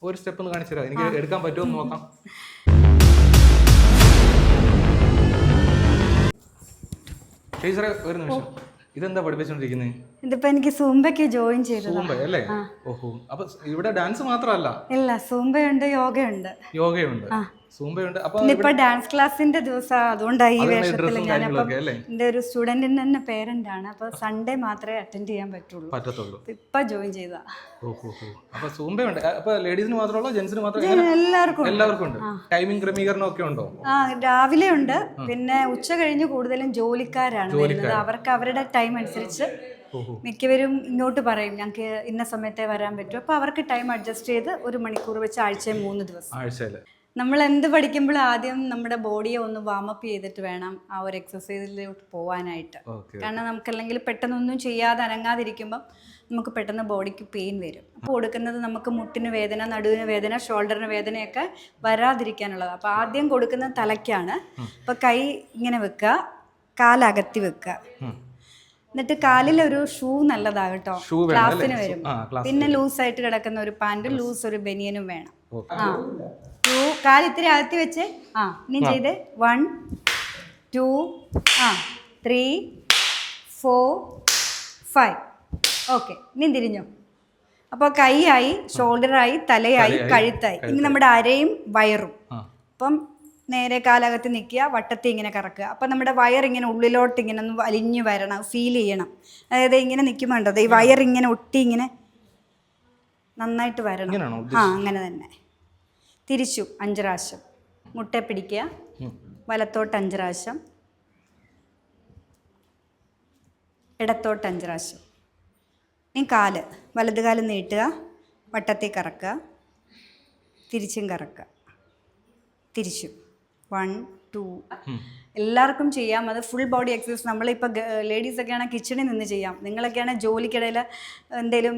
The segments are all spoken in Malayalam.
ഒരു സ്റ്റെപ്പ് ഒന്ന് കാണിച്ചു തരാം, എനിക്ക് എടുക്കാൻ പറ്റുമോ എന്ന് നോക്കാം. ടീച്ചറെ ഒരു നിമിഷം, ഇതെന്താ പഠിപ്പിച്ചോണ്ടിരിക്കുന്നത്? ഇതിപ്പോ എനിക്ക് സൂംബയ്ക്ക് ജോയിൻ ചെയ്തു. സൂംബ അല്ലേ? ഓഹോ, അപ്പൊ ഇവിടെ ഡാൻസ് മാത്രമല്ല? ഇല്ല, സൂംബയുണ്ട്, യോഗയുണ്ട്. യോഗയുണ്ട്, സൂംബയുണ്ട്. അപ്പൊ ഇപ്പൊ ഡാൻസ് ക്ലാസിന്റെ ദിവസം, അതുകൊണ്ടായി ഈ വേഷത്തിൽ ഞാൻ. അപ്പം എന്റെ ഒരു സ്റ്റുഡന്റിന്റെ തന്നെ പേരന്റ് ആണ്. അപ്പൊ സൺഡേ മാത്രമേ അറ്റൻഡ് ചെയ്യാൻ പറ്റുള്ളൂ. ഇപ്പൊ ജോയിൻ ചെയ്താ. അപ്പൊ സൂംബയുണ്ട്. അപ്പൊ ലേഡീസിന് മാത്രമല്ല, ജെന്റ്സിന് മാത്രമല്ല? എല്ലാവർക്കും ഉണ്ട്. ടൈമിംഗ് ക്രമീകരണം ഒക്കെ ഉണ്ടോ? രാവിലെ ഉണ്ട്. പിന്നെ ഉച്ച കഴിഞ്ഞ് കൂടുതലും ജോലിക്കാരാണ് വരുന്നത്. അവർക്ക് അവരുടെ ടൈം അനുസരിച്ച് മിക്കവരും ഇങ്ങോട്ട് പറയും ഞങ്ങൾക്ക് ഇന്ന സമയത്തേ വരാൻ പറ്റും. അപ്പൊ അവർക്ക് ടൈം അഡ്ജസ്റ്റ് ചെയ്ത് 1 മണിക്കൂർ വെച്ച് ആഴ്ചയിൽ 3 ദിവസം. നമ്മൾ എന്ത് പഠിക്കുമ്പോഴും ആദ്യം നമ്മുടെ ബോഡിയെ ഒന്ന് വാമപ്പ് ചെയ്തിട്ട് വേണം ആ ഒരു എക്സസൈസിലോട്ട് പോകാനായിട്ട്. കാരണം നമുക്കല്ലെങ്കിൽ പെട്ടെന്നൊന്നും ചെയ്യാതെ അനങ്ങാതിരിക്കുമ്പം നമുക്ക് പെട്ടെന്ന് ബോഡിക്ക് പെയിൻ വരും. അപ്പോൾ കൊടുക്കുന്നത് നമുക്ക് മുട്ടിന് വേദന, നടുവിന് വേദന, ഷോൾഡറിന് വേദനയൊക്കെ വരാതിരിക്കാനുള്ളത്. അപ്പോൾ ആദ്യം കൊടുക്കുന്നത് തലയ്ക്കാണ്. അപ്പോൾ കൈ ഇങ്ങനെ വെക്കുക, കാലകത്തി വെക്കുക. എന്നിട്ട് കാലിലൊരു ഷൂ നല്ലതാകട്ടോ, ക്ലാസ്സിന് വരും. പിന്നെ ലൂസായിട്ട് കിടക്കുന്ന ഒരു പാൻറ്റും ലൂസ് ഒരു ബനിയനും വേണം. കാല് ഇത്തിരി അകത്തി വെച്ച് ഇനി ചെയ്ത് 1 2 3 4 5. ഓക്കെ, ഇനി തിരിഞ്ഞോ. അപ്പോൾ കൈയായി, ഷോൾഡറായി, തലയായി, കഴുത്തായി. ഇനി നമ്മുടെ അരയും വയറും. അപ്പം നേരെ കാലകത്ത് നിൽക്കുക, വട്ടത്തിൽ ഇങ്ങനെ കറക്കുക. അപ്പം നമ്മുടെ വയർ ഇങ്ങനെ ഉള്ളിലോട്ട് ഇങ്ങനെ ഒന്ന് വലിഞ്ഞു വരണം, ഫീൽ ചെയ്യണം. അതായത് ഇങ്ങനെ നിൽക്കുമ്പോൾ ഈ വയർ ഇങ്ങനെ ഒട്ടി ഇങ്ങനെ നന്നായിട്ട് വരണം. അങ്ങനെ തന്നെ. തിരിച്ചു 5 പ്രാവശ്യം. മുട്ട പിടിക്കുക, വലത്തോട്ട് 5 പ്രാവശ്യം, ഇടത്തോട്ട് 5 പ്രാവശ്യം. ഇനി കാല്, വലത് കാല് നീട്ടുക, വട്ടത്തിൽ കറക്കുക, തിരിച്ചും കറക്കുക, തിരിച്ചു 1 2. എല്ലാവർക്കും ചെയ്യാം. അത് ഫുൾ ബോഡി എക്സസൈസ്. നമ്മളിപ്പോൾ ലേഡീസൊക്കെ ആണെങ്കിൽ കിച്ചണിൽ നിന്ന് ചെയ്യാം. നിങ്ങളൊക്കെയാണെങ്കിൽ ജോലിക്കിടയിൽ എന്തെങ്കിലും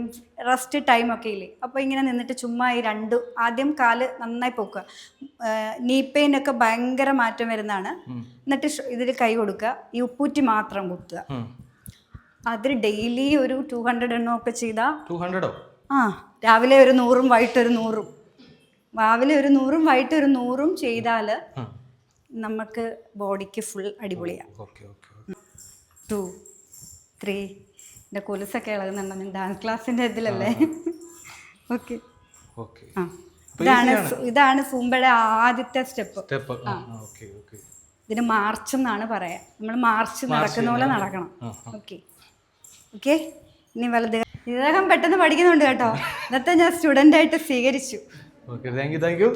റെസ്റ്റ് ടൈമൊക്കെ ഇല്ലേ, അപ്പോൾ ഇങ്ങനെ നിന്നിട്ട് ചുമ്മാ ഈ ആദ്യം കാല് നന്നായി പൊക്കുക. നീ പെയിനൊക്കെ ഭയങ്കര മാറ്റം വരുന്നതാണ്. എന്നിട്ട് ഇതിൽ കൈ കൊടുക്കുക, ഈ ഉപ്പൂറ്റി മാത്രം കുത്തുക. അതിൽ ഡെയിലി ഒരു 200 എണ്ണമൊക്കെ ചെയ്താൽ 200 രാവിലെ ഒരു 100ഉം വൈകിട്ടൊരു 100ഉം, രാവിലെ ഒരു 100ഉം വൈകിട്ടൊരു 100ഉം ചെയ്താൽ നമുക്ക് ബോഡിക്ക് ഫുൾ അടിപൊളിയാണ്. 2 3. എൻ്റെ കൊലുസൊക്കെ ഇളകുന്നുണ്ടോ? ഡാൻസ് ക്ലാസ്സിൻ്റെ ഇതിലല്ലേ? ഓക്കെ. ഇതാണ് സൂംബയുടെ ആദ്യത്തെ സ്റ്റെപ്പ്. ഇതിന് മാർച്ച് എന്നാണ് പറയാ. നമ്മൾ മാർച്ച് നടക്കുന്ന പോലെ നടക്കണം. Okay okay. ഇനി വലത്. ഇദ്ദേഹം പെട്ടെന്ന് പഠിക്കുന്നുണ്ട് കേട്ടോ. ഇന്നത്തെ ഞാൻ സ്റ്റുഡൻ്റ് ആയിട്ട് സ്വീകരിച്ചു. Thank you.